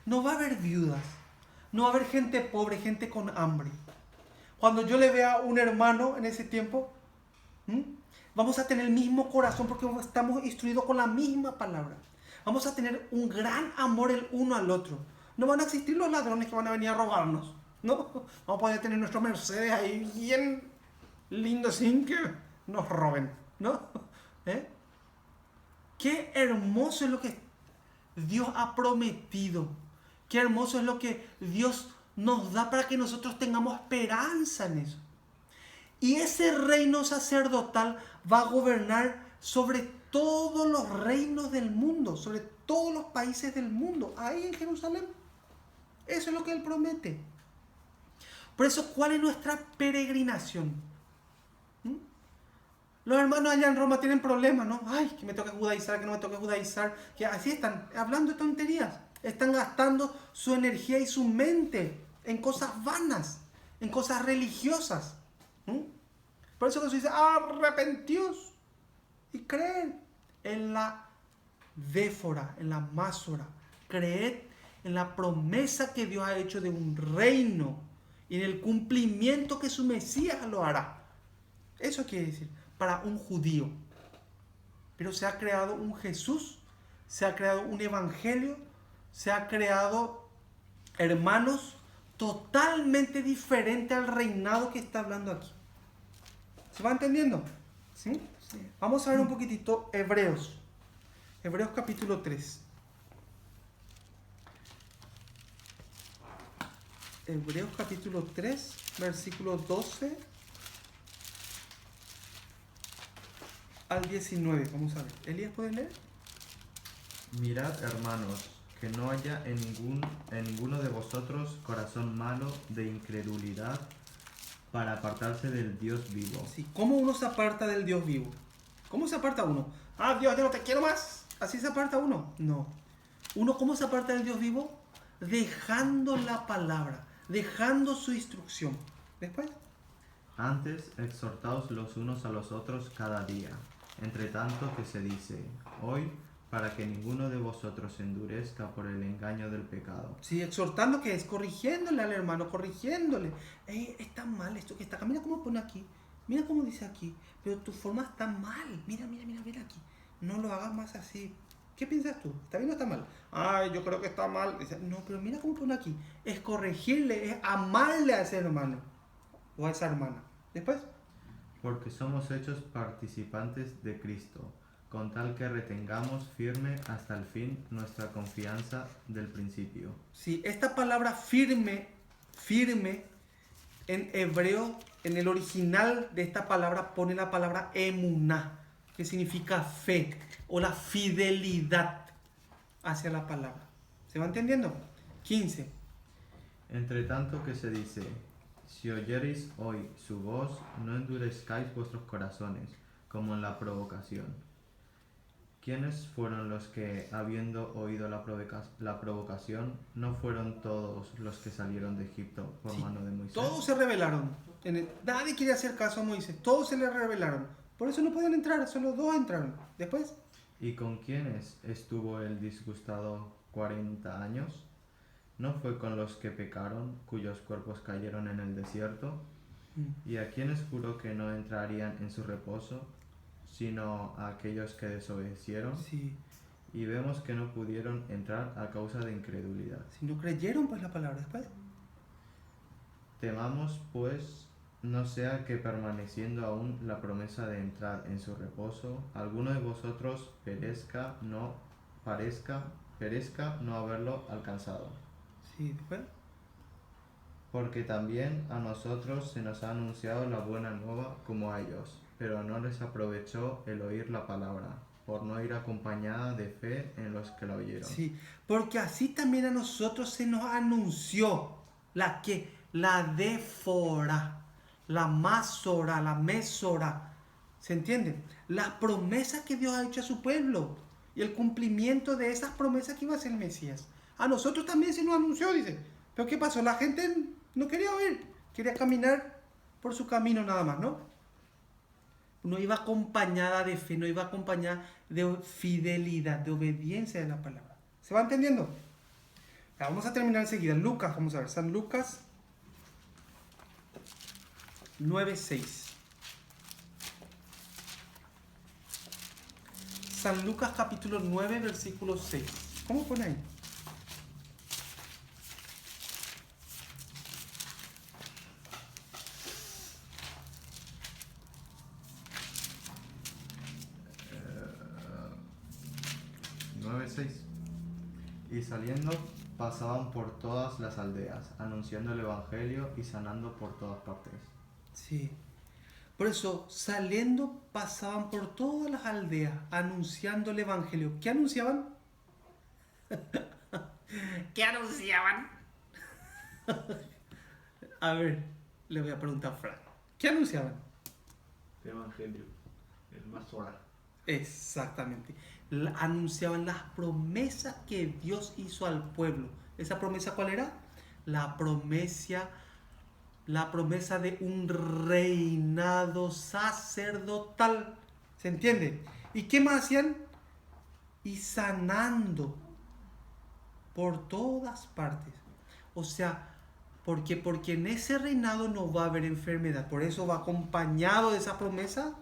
no va a haber viudas, no va a haber gente pobre, gente con hambre. Cuando yo le vea a un hermano en ese tiempo, vamos a tener el mismo corazón porque estamos instruidos con la misma palabra. Vamos a tener un gran amor el uno al otro. No van a existir los ladrones que van a venir a robarnos, ¿no? Vamos a poder tener nuestro Mercedes ahí bien lindo sin que nos roben, ¿no? Qué hermoso es lo que Dios ha prometido. Qué hermoso es lo que Dios nos da para que nosotros tengamos esperanza en eso. Y ese reino sacerdotal va a gobernar sobre todos los reinos del mundo, sobre todos los países del mundo, ahí en Jerusalén. Eso es lo que Él promete. Por eso, ¿cuál es nuestra peregrinación? Los hermanos allá en Roma tienen problemas, ¿no? Ay, que me toca judaizar, que no me toca judaizar. Que así están hablando de tonterías. Están gastando su energía y su mente en cosas vanas, en cosas religiosas. Por eso Jesús dice, arrepentíos y creed en la défora, en la másora. Creed en la promesa que Dios ha hecho de un reino y en el cumplimiento que su Mesías lo hará. Eso quiere decir, para un judío. Pero se ha creado un Jesús, se ha creado un evangelio, se ha creado hermanos totalmente diferente al reinado que está hablando aquí. ¿Se va entendiendo? ¿Sí? Sí. Vamos a ver un poquitito Hebreos. Hebreos capítulo 3. Hebreos capítulo 3, versículo 12 al 19. Vamos a ver. ¿Elías puede leer? Mirad, hermanos, que no haya en ninguno de vosotros corazón malo de incredulidad para apartarse del Dios vivo. Sí. ¿Cómo uno se aparta del Dios vivo? ¿Cómo se aparta uno? Dios, yo no te quiero más. ¿Así se aparta uno? No. ¿Uno cómo se aparta del Dios vivo? Dejando la palabra, dejando su instrucción. Después. Antes, exhortaos los unos a los otros cada día, entre tanto que se dice, hoy, para que ninguno de vosotros se endurezca por el engaño del pecado. Sí, exhortando que es corrigiéndole al hermano, corrigiéndole. Está mal esto que está acá. Mira cómo pone aquí. Mira cómo dice aquí. Pero tu forma está mal. Mira aquí. No lo hagas más así. ¿Qué piensas tú? ¿Está bien o está mal? Yo creo que está mal. Dice, no, pero mira cómo pone aquí. Es corregirle, es amarle a ese hermano o a esa hermana. Después. Porque somos hechos participantes de Cristo, con tal que retengamos firme hasta el fin nuestra confianza del principio. Sí, esta palabra firme, en hebreo, en el original de esta palabra pone la palabra emuná, que significa fe o la fidelidad hacia la palabra. ¿Se va entendiendo? 15. Entre tanto que se dice, Si oyereis hoy su voz, no endurezcáis vuestros corazones, como en la provocación. ¿Quiénes fueron los que, habiendo oído la provocación, no fueron todos los que salieron de Egipto por Sí, mano de Moisés? todos se rebelaron. Nadie quería hacer caso a Moisés. Todos se le rebelaron. Por eso no podían entrar. Solo 2 entraron. Después, ¿Y con quiénes estuvo el disgustado 40 años? ¿No fue con los que pecaron, cuyos cuerpos cayeron en el desierto? ¿Y a quienes juró que no entrarían en su reposo, sino a aquellos que desobedecieron? sí, Y vemos que no pudieron entrar a causa de incredulidad. si no creyeron pues la palabra. Después, Temamos, pues, no sea que permaneciendo aún la promesa de entrar en su reposo, alguno de vosotros perezca no haberlo alcanzado. sí, después. Porque también a nosotros se nos ha anunciado la buena nueva como a ellos, pero no les aprovechó el oír la palabra, por no ir acompañada de fe en los que la oyeron. Sí, porque así también a nosotros se nos anunció la défora, la masora, la mesora. ¿Se entiende? Las promesas que Dios ha hecho a su pueblo y el cumplimiento de esas promesas que iba a ser el Mesías. A nosotros también se nos anunció, dice. Pero ¿qué pasó? La gente no quería oír, quería caminar por su camino nada más, ¿no? No iba acompañada de fe, no iba acompañada de fidelidad, de obediencia de la palabra. ¿Se va entendiendo? Ya, vamos a terminar enseguida. Lucas, vamos a ver. San Lucas 9:6. San Lucas capítulo 9, versículo 6. ¿Cómo pone ahí? Eh, 9:6. Y saliendo pasaban por todas las aldeas, anunciando el evangelio y sanando por todas partes. Sí. Por eso, saliendo, pasaban por todas las aldeas, anunciando el evangelio. ¿Qué anunciaban? ¿Qué anunciaban? A ver, le voy a preguntar a Frank. ¿Qué anunciaban? El Evangelio, el más oral. Exactamente. Anunciaban las promesas que Dios hizo al pueblo. ¿Esa promesa cuál era? La promesa de un reinado sacerdotal. ¿Se entiende? ¿Y qué más hacían? Y sanando por todas partes. O sea, porque en ese reinado no va a haber enfermedad. Por eso va acompañado de esa promesa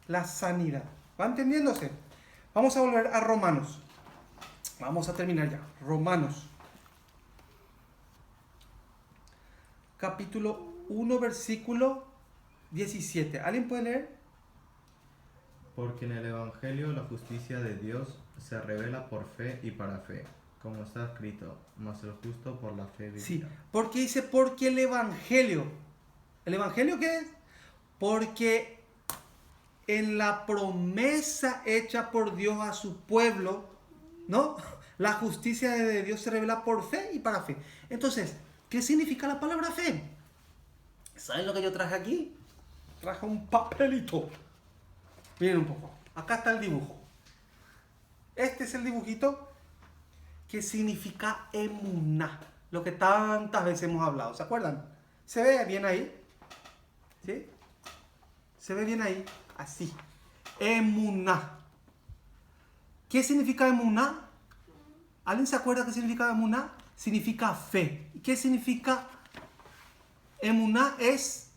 la sanidad. ¿Va entendiéndose? Vamos a volver a Romanos. Vamos a terminar ya. Romanos. Capítulo 1, versículo 17. ¿Alguien puede leer? Porque en el evangelio la justicia de Dios se revela por fe y para fe, como está escrito, mas el justo por la fe vivirá. Sí, porque dice, porque el Evangelio. ¿El Evangelio qué es? Porque en la promesa hecha por Dios a su pueblo, ¿no? La justicia de Dios se revela por fe y para fe. Entonces, ¿qué significa la palabra fe? ¿Saben lo que yo traje aquí? Traje un papelito. Miren un poco. Acá está el dibujo. Este es el dibujito que significa emuná. Lo que tantas veces hemos hablado. ¿Se acuerdan? ¿Se ve bien ahí? ¿Sí? ¿Se ve bien ahí? Así. Emuná. ¿Qué significa emuná? ¿Alguien se acuerda qué significa emuná? Significa fe. ¿Qué significa emuná? Es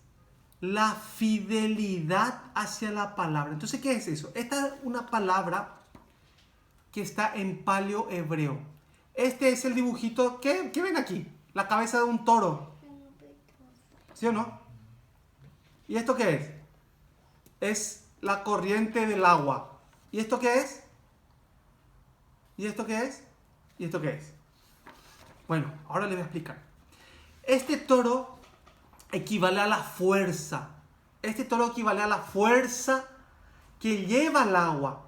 la fidelidad hacia la palabra. Entonces, ¿qué es eso? Esta es una palabra que está en paleo hebreo. Este es el dibujito. ¿Qué ven aquí? La cabeza de un toro. ¿Sí o no? ¿Y esto qué es? Es la corriente del agua. ¿Y esto qué es? ¿Y esto qué es? ¿Y esto qué es? Bueno, ahora les voy a explicar. Este toro equivale a la fuerza. Este toro equivale a la fuerza que lleva el agua.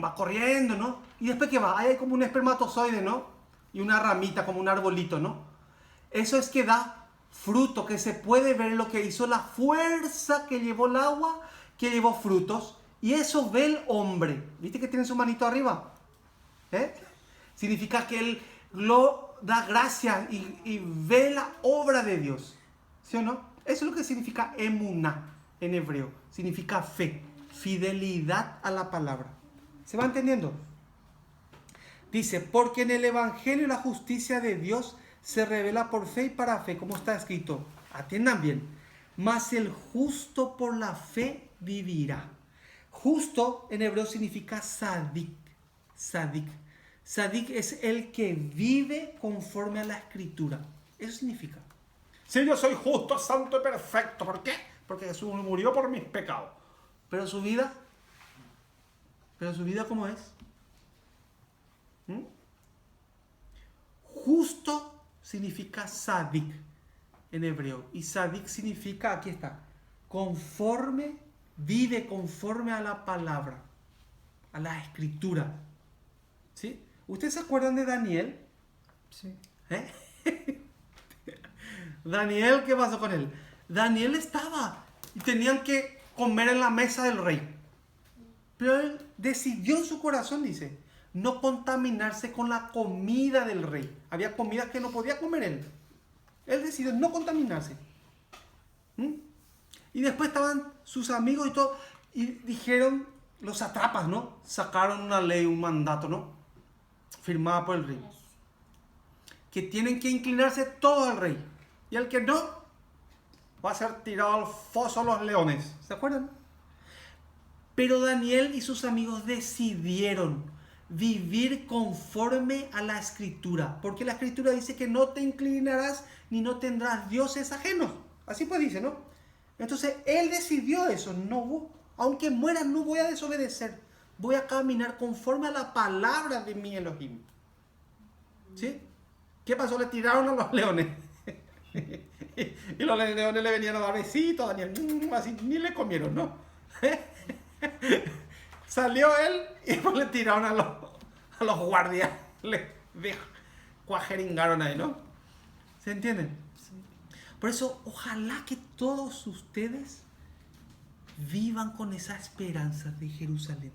Va corriendo, ¿no? Y después ¿qué va? Ahí hay como un espermatozoide, ¿no? Y una ramita, como un arbolito, ¿no? Eso es que da fruto, que se puede ver lo que hizo, la fuerza que llevó el agua, que llevó frutos. Y eso ve el hombre. ¿Viste que tiene su manito arriba? Significa que él lo da gracias y ve la obra de Dios. ¿Sí o no? Eso es lo que significa emuná en hebreo. Significa fe, fidelidad a la palabra. ¿Se va entendiendo? Dice, porque en el Evangelio la justicia de Dios se revela por fe y para fe, como está escrito. Atiendan bien. Mas el justo por la fe vivirá. Justo en hebreo significa sadik. Sadik. Sadik es el que vive conforme a la escritura. Eso significa. Si yo soy justo, santo y perfecto, ¿por qué? Porque Jesús murió por mis pecados. Pero su vida ¿cómo es? Justo significa sadik en hebreo. Y sadik significa, aquí está, conforme, vive conforme a la palabra, a la escritura. ¿Sí? ¿Ustedes se acuerdan de Daniel? Sí. Daniel, ¿qué pasó con él? Daniel estaba y tenían que comer en la mesa del rey. Pero él decidió en su corazón, dice, no contaminarse con la comida del rey. Había comidas que no podía comer él. Él decidió no contaminarse. Y después estaban sus amigos y todo, y dijeron, los sátrapas, ¿no? Sacaron una ley, un mandato, ¿no? Firmada por el rey. Que tienen que inclinarse todos al rey. Y el que no, va a ser tirado al foso a los leones. ¿Se acuerdan? Pero Daniel y sus amigos decidieron vivir conforme a la escritura. Porque la escritura dice que no te inclinarás ni no tendrás dioses ajenos. Así pues dice, ¿no? Entonces él decidió eso. No, aunque muera no voy a desobedecer. Voy a caminar conforme a la palabra de mi Elohim. ¿Sí? ¿Qué pasó? Le tiraron a los leones. Y los leones le venían a dar besitos a Daniel. Así ni le comieron, ¿no? Salió él y pues le tiraron a los guardias. Le cuajeringaron ahí, ¿no? ¿Se entienden? Sí. Por eso, ojalá que todos ustedes vivan con esa esperanza de Jerusalén.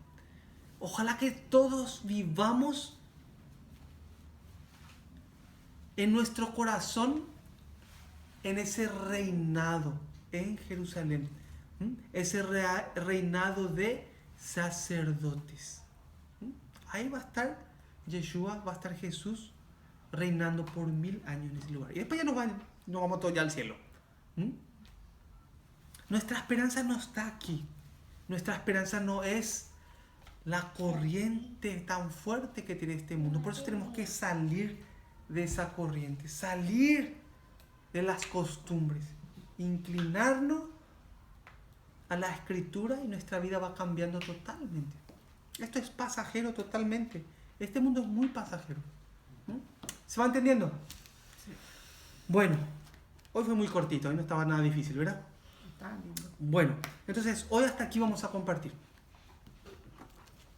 Ojalá que todos vivamos en nuestro corazón en ese reinado en Jerusalén. Ese reinado de sacerdotes. Ahí va a estar Yeshua, va a estar Jesús reinando por 1000 años en ese lugar. Y después ya nos vamos todos ya al cielo. Nuestra esperanza no está aquí. Nuestra esperanza no es la corriente tan fuerte que tiene este mundo. Por eso tenemos que salir de esa corriente, salir de las costumbres, inclinarnos a la escritura y nuestra vida va cambiando totalmente. Esto es pasajero totalmente. Este mundo es muy pasajero. ¿Se va entendiendo? Sí. Bueno, hoy fue muy cortito, hoy no estaba nada difícil, ¿verdad? Está lindo. Bueno, entonces hoy hasta aquí vamos a compartir.